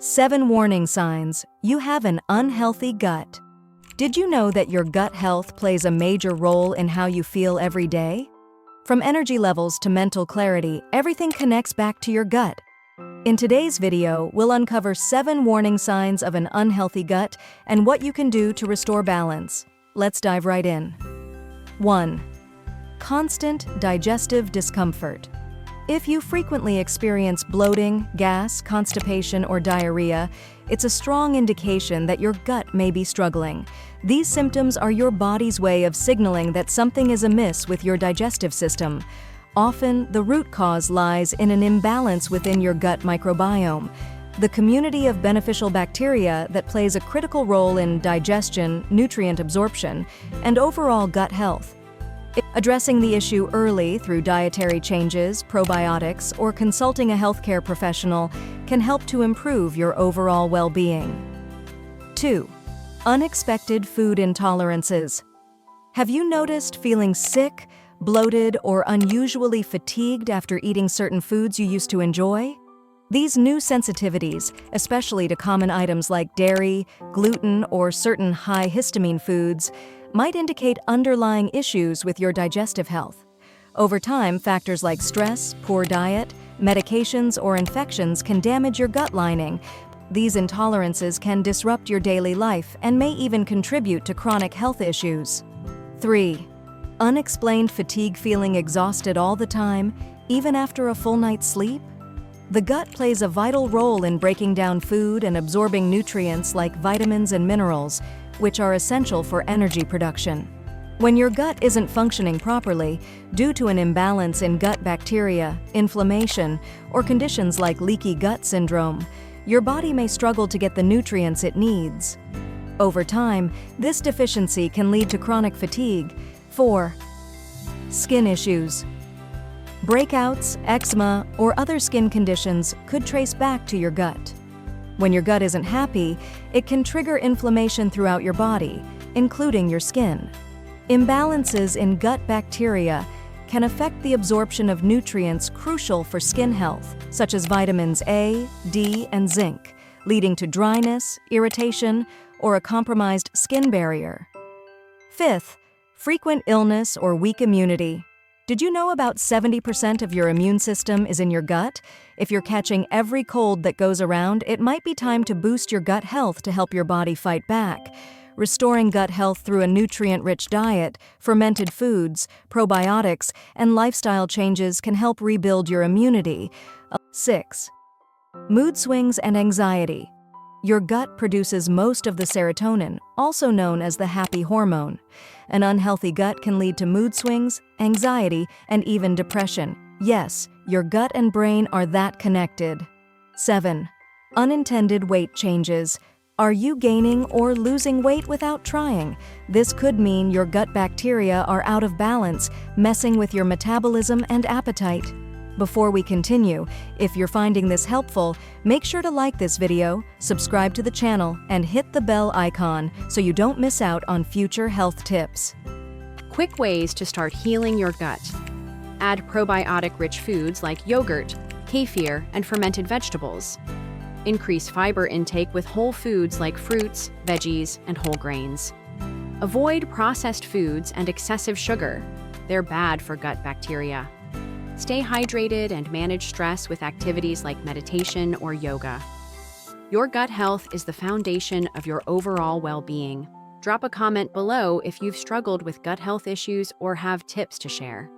7 warning signs you have an unhealthy gut. Did you know that your gut health plays a major role in how you feel every day? From energy levels to mental clarity, everything connects back to your gut. In today's video, we'll uncover 7 warning signs of an unhealthy gut and what you can do to restore balance. Let's dive right in. 1. Constant digestive discomfort. If you frequently experience bloating, gas, constipation, or diarrhea, it's a strong indication that your gut may be struggling. These symptoms are your body's way of signaling that something is amiss with your digestive system. Often, the root cause lies in an imbalance within your gut microbiome, the community of beneficial bacteria that plays a critical role in digestion, nutrient absorption, and overall gut health. Addressing the issue early through dietary changes, probiotics, or consulting a healthcare professional can help to improve your overall well-being. 2. Unexpected food intolerances. Have you noticed feeling sick, bloated, or unusually fatigued after eating certain foods you used to enjoy? These new sensitivities, especially to common items like dairy, gluten, or certain high histamine foods, might indicate underlying issues with your digestive health. Over time, factors like stress, poor diet, medications, or infections can damage your gut lining. These intolerances can disrupt your daily life and may even contribute to chronic health issues. 3. Unexplained fatigue, feeling exhausted all the time, even after a full night's sleep? The gut plays a vital role in breaking down food and absorbing nutrients like vitamins and minerals, which are essential for energy production. When your gut isn't functioning properly due to an imbalance in gut bacteria, inflammation, or conditions like leaky gut syndrome, your body may struggle to get the nutrients it needs. Over time, this deficiency can lead to chronic fatigue. 4. Skin issues. Breakouts, eczema, or other skin conditions could trace back to your gut. When your gut isn't happy, it can trigger inflammation throughout your body, including your skin. Imbalances in gut bacteria can affect the absorption of nutrients crucial for skin health, such as vitamins A, D, and zinc, leading to dryness, irritation, or a compromised skin barrier. 5. Frequent illness or weak immunity. Did you know about 70% of your immune system is in your gut? If you're catching every cold that goes around, it might be time to boost your gut health to help your body fight back. Restoring gut health through a nutrient-rich diet, fermented foods, probiotics, and lifestyle changes can help rebuild your immunity. 6. Mood swings and anxiety. Your gut produces most of the serotonin, also known as the happy hormone. An unhealthy gut can lead to mood swings, anxiety, and even depression. Yes, your gut and brain are that connected. 7. Unintended weight changes. Are you gaining or losing weight without trying? This could mean your gut bacteria are out of balance, messing with your metabolism and appetite. Before we continue, if you're finding this helpful, make sure to like this video, subscribe to the channel, and hit the bell icon so you don't miss out on future health tips. Quick ways to start healing your gut. Add probiotic-rich foods like yogurt, kefir, and fermented vegetables. Increase fiber intake with whole foods like fruits, veggies, and whole grains. Avoid processed foods and excessive sugar. They're bad for gut bacteria. Stay hydrated and manage stress with activities like meditation or yoga. Your gut health is the foundation of your overall well-being. Drop a comment below if you've struggled with gut health issues or have tips to share.